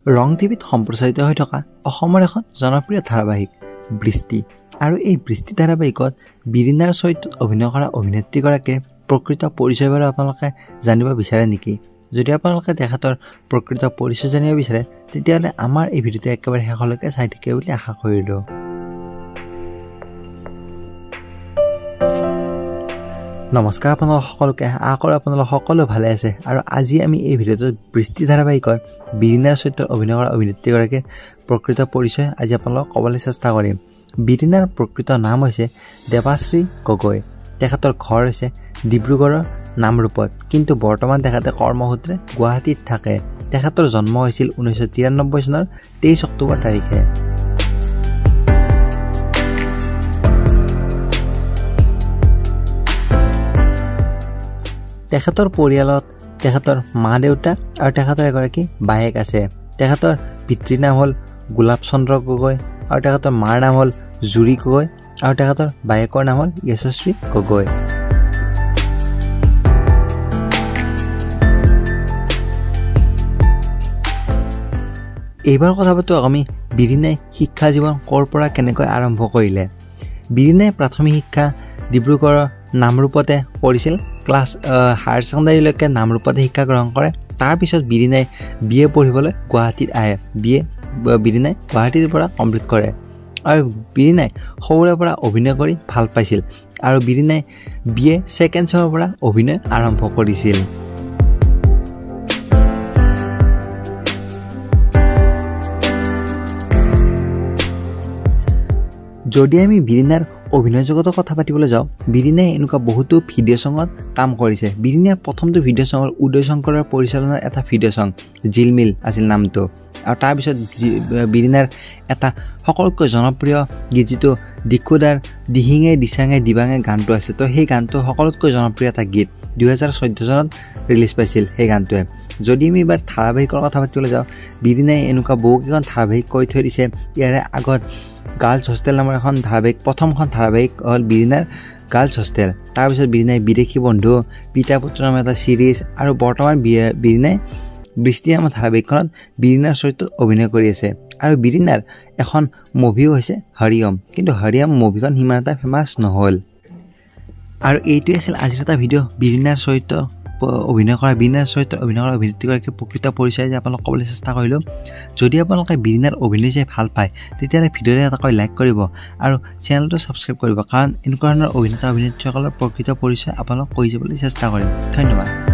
ৰং টিভিত সম্প্ৰচাৰিত হৈ থকা অসমৰ এখন জনপ্ৰিয় ধাৰাবাহিক বৃষ্টি আৰু এই বৃষ্টি ধাৰাবাহিকত বিৰিনাৰ চৰিত্ৰত অভিনয় কৰা অভিনেত্ৰীগৰাকীৰ প্ৰকৃত পৰিচয় বাৰু আপোনালোকে জানিব বিচাৰে নেকি? যদি আপোনালোকে তেখেতৰ প্ৰকৃত পৰিচয় জানিব বিচাৰে তেতিয়াহ'লে আমাৰ এই ভিডিঅ'টো একেবাৰে শেষলৈকে চাই থাকিব বুলি আশা কৰিলোঁ। নমস্কাৰ আপোনালোক সকলোকে, আশা কৰোঁ আপোনালোক সকলো ভালে আছে। আৰু আজি আমি এই ভিডিঅ'টোত বৃষ্টি ধাৰাবাহিকত বিৰিনাৰ চৰিত্ৰত অভিনয় কৰা অভিনেত্ৰীগৰাকীৰ প্ৰকৃত পৰিচয় আজি আপোনালোকক ক'বলৈ চেষ্টা কৰিম। বিৰিনাৰ প্ৰকৃত নাম হৈছে দেৱাশ্ৰী গগৈ। তেখেতৰ ঘৰ হৈছে ডিব্ৰুগড়ৰ নামৰূপত, কিন্তু বৰ্তমান তেখেতে কৰ্মসূত্ৰে গুৱাহাটীত থাকে। তেখেতৰ জন্ম হৈছিল 1993 চনৰ 23 অক্টোবৰ তাৰিখে। তেখেতৰ পৰিয়ালত তেখেতৰ মা দেউতা আৰু তেখেতৰ এগৰাকী বায়েক আছে। তেখেতৰ পিতৃৰ নাম হ'ল গোলাপ চন্দ্ৰ গগৈ আৰু তেখেতৰ মাৰ নাম হ'ল জুৰি গগৈ আৰু তেখেতৰ বায়েকৰ নাম হ'ল য়শস্বী গগৈ। এইবাৰ কথা পাতো আমি বিৰিনাই শিক্ষা জীৱন ক'ৰ পৰা কেনেকৈ আৰম্ভ কৰিলে। বিৰিনাই প্ৰাথমিক শিক্ষা ডিব্ৰুগড়ৰ নামৰূপতে কৰিছিল। ক্লাছ হায়াৰ ছেকেণ্ডাৰীলৈকে নামৰূপতে শিক্ষা গ্ৰহণ কৰে। তাৰপিছত বিৰিনাই BA পঢ়িবলৈ গুৱাহাটীত আহে। বিৰিনাই গুৱাহাটীৰ পৰা কমপ্লিট কৰে আৰু বিৰিনাই সৰুৰে পৰা অভিনয় কৰি ভাল পাইছিল আৰু বিৰিনাই BA ছেকেণ্ড চেমৰ পৰা অভিনয় আৰম্ভ কৰিছিল। যদি আমি বিৰিনাৰ অভিনয় জগতৰ কথা পাতিবলৈ যাওঁ, বিৰিনাই এনেকুৱা বহুতো ভিডিঅ' চঙত কাম কৰিছে। বিৰিনাৰ প্ৰথমটো ভিডিঅ' চঙৰ উদয় শংকৰৰ পৰিচালনাৰ এটা ভিডিঅ' চং জিলমিল আছিল নামটো। আৰু তাৰপিছত বিৰিনাৰ এটা সকলোতকৈ জনপ্ৰিয় গীত যিটো দিখুদাৰ দিহিঙে দিচাঙে দিবাঙে গানটো আছে, তো সেই গানটো সকলোতকৈ জনপ্ৰিয় এটা গীত 2014 চনত ৰিলিজ পাইছিল সেই গানটোৱে। যদি আমি এইবাৰ ধাৰাবাহিকৰ কথা পাতিবলৈ যাওঁ, বিৰিনাই এনেকুৱা বহুকেইখন ধাৰাবাহিক কৰি থৈ দিছে। ইয়াৰে আগত গাৰ্লছ হোষ্টেল নামৰ এখন ধাৰাবাহিক, প্ৰথমখন ধাৰাবাহিক হ'ল বিৰিনাৰ গাৰ্লছ হোষ্টেল। তাৰপিছত বিৰিনাই বিদেশী বন্ধু, পিতা পুত্ৰ নামৰ এটা ছিৰিজ আৰু বৰ্তমান বিৰিনাই বৃষ্টি নামৰ ধাৰাবাহিকখনত বিৰিনাৰ চৰিত্ৰত অভিনয় কৰি আছে। আৰু বিৰিনাৰ এখন মুভিও হৈছে হৰিয়ম, কিন্তু হৰিয়ম মুভিখন সিমান এটা ফেমাছ নহ'ল। আৰু এইটোৱে আছিল আজিৰ এটা ভিডিঅ' বিৰিনাৰ চৰিত্ৰ অভিনয় কৰা অভিনেত্ৰীগৰাকীৰ প্ৰকৃত পৰিচয় যে আপোনালোকক ক'বলৈ চেষ্টা কৰিলোঁ। যদি আপোনালোকে বিৰিনাৰ অভিনয় চাই ভাল পায় তেতিয়াহ'লে ভিডিঅ'টো এটাকৈ লাইক কৰিব আৰু চেনেলটো ছাবস্ক্ৰাইব কৰিব, কাৰণ এনেকুৱা ধৰণৰ অভিনেতা অভিনেত্ৰীসকলৰ প্ৰকৃত পৰিচয় আপোনালোকক কৈ যাবলৈ চেষ্টা কৰিম। ধন্যবাদ।